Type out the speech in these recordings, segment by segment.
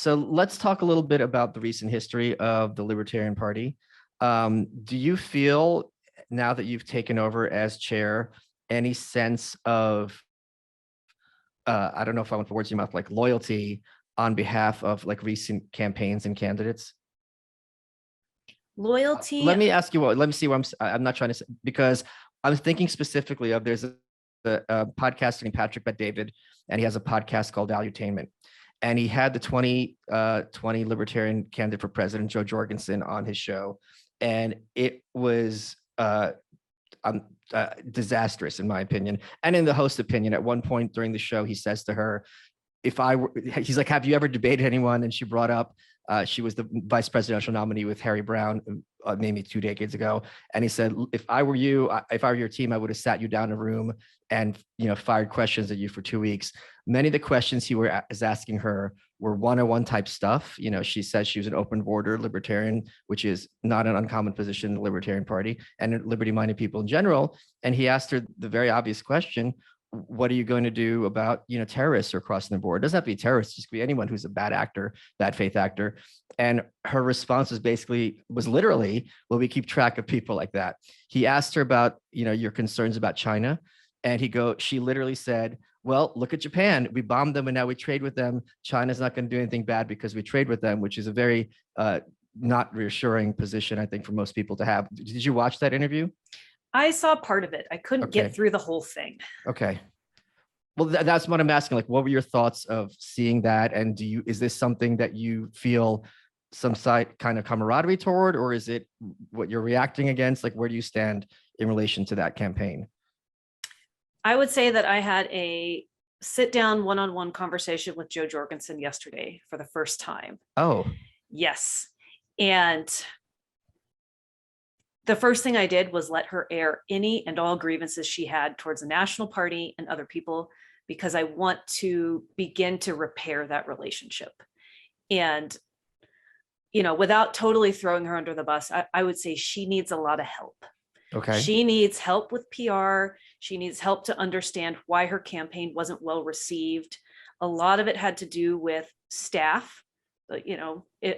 So let's talk a little bit about the recent history of the Libertarian Party. Do you feel, now that you've taken over as chair, any sense of, I don't know if I want to put words in your mouth, like loyalty on behalf of like recent campaigns and candidates? Loyalty. Let me ask you what, let me see what I'm not trying to say, because I'm thinking specifically of, there's a podcaster named Patrick Bet-David, and he has a podcast called Alutainment. And he had the 2020 Libertarian candidate for president, Joe Jorgensen, on his show. And it was disastrous, in my opinion. And in the host's opinion, at one point during the show, he says to her, he's like, have you ever debated anyone? And she brought up, she was the vice presidential nominee with Harry Brown, maybe 2 decades ago. And he said, if I were your team, I would have sat you down in a room and, fired questions at you for 2 weeks. Many of the questions he was asking her were one-on-one type stuff. She says she was an open border libertarian, which is not an uncommon position in the Libertarian Party and liberty-minded people in general. And he asked her the very obvious question: what are you going to do about, terrorists who are crossing the border? It doesn't have to be terrorists, just be anyone who's a bad actor, bad faith actor. And her response was literally, well, we keep track of people like that. He asked her about, your concerns about China. And she literally said, well, look at Japan. We bombed them and now we trade with them. China's not going to do anything bad because we trade with them, which is a very not reassuring position, I think, for most people to have. Did you watch that interview? I saw part of it. I couldn't get through the whole thing. Okay. Well, that's what I'm asking. Like, what were your thoughts of seeing that? And is this something that you feel some side kind of camaraderie toward, or is it what you're reacting against? Like, where do you stand in relation to that campaign? I would say that I had a sit-down one-on-one conversation with Joe Jorgensen yesterday for the first time. Oh. Yes. And the first thing I did was let her air any and all grievances she had towards the National Party and other people, because I want to begin to repair that relationship. And, without totally throwing her under the bus, I would say she needs a lot of help. Okay. She needs help with PR. She needs help to understand why her campaign wasn't well received. A lot of it had to do with staff, but,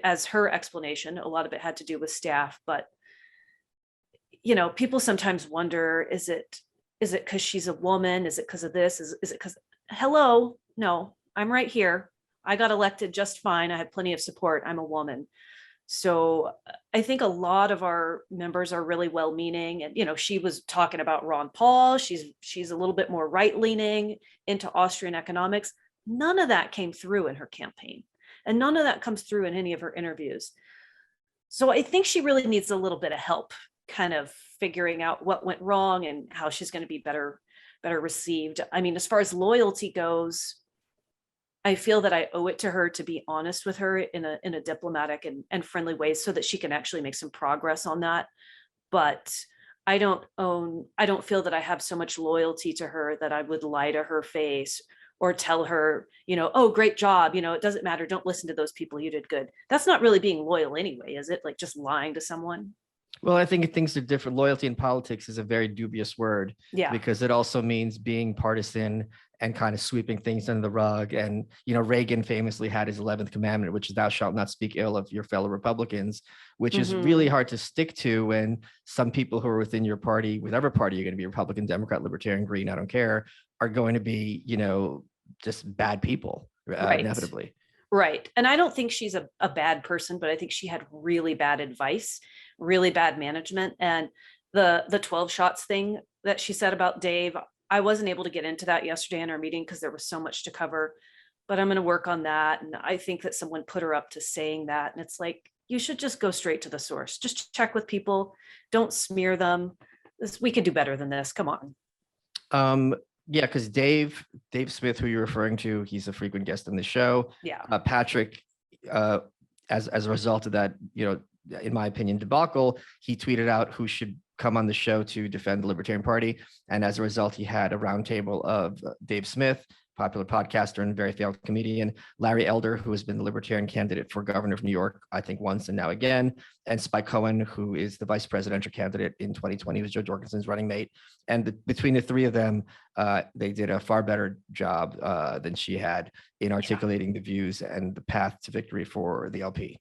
as her explanation, a lot of it had to do with staff. But, people sometimes wonder, is it because she's a woman? Is it because of this? Is it because, hello, no, I'm right here. I got elected just fine. I had plenty of support. I'm a woman. So I think a lot of our members are really well-meaning. And, she was talking about Ron Paul. She's a little bit more right-leaning into Austrian economics. None of that came through in her campaign. And none of that comes through in any of her interviews. So I think she really needs a little bit of help kind of figuring out what went wrong and how she's going to be better received. I mean, as far as loyalty goes, I feel that I owe it to her to be honest with her in a diplomatic and friendly way so that she can actually make some progress on that. But I don't feel that I have so much loyalty to her that I would lie to her face or tell her, oh, great job. It doesn't matter. Don't listen to those people. You did good. That's not really being loyal anyway, is it? Like just lying to someone. Well, I think things are different. Loyalty in politics is a very dubious word, because it also means being partisan and kind of sweeping things under the rug. And, Reagan famously had his 11th commandment, which is thou shalt not speak ill of your fellow Republicans, which is really hard to stick to when some people who are within your party, whatever party you're going to be, Republican, Democrat, Libertarian, Green, I don't care, are going to be, just bad people, inevitably. Right. And I don't think she's a bad person, but I think she had really bad advice, really bad management. And the 12 shots thing that she said about Dave, I wasn't able to get into that yesterday in our meeting because there was so much to cover, but I'm going to work on that. And I think that someone put her up to saying that. And it's like, you should just go straight to the source. Just check with people. Don't smear them. We could do better than this. Come on. Yeah, because Dave Smith, who you're referring to, he's a frequent guest on the show. Yeah. Patrick, as a result of that, in my opinion, debacle, he tweeted out who should come on the show to defend the Libertarian Party. And as a result, he had a roundtable of Dave Smith, popular podcaster and very failed comedian, Larry Elder, who has been the Libertarian candidate for governor of New York, I think once and now again, and Spike Cohen, who is the vice presidential candidate in 2020, who's Joe Jorgensen's running mate. And between the three of them, they did a far better job than she had in articulating the views and the path to victory for the LP.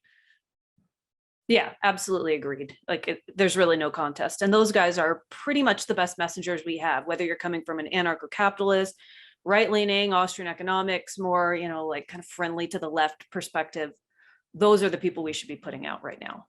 Yeah, absolutely agreed. Like there's really no contest. And those guys are pretty much the best messengers we have, whether you're coming from an anarcho-capitalist, right-leaning, Austrian economics, more, like kind of friendly to the left perspective. Those are the people we should be putting out right now.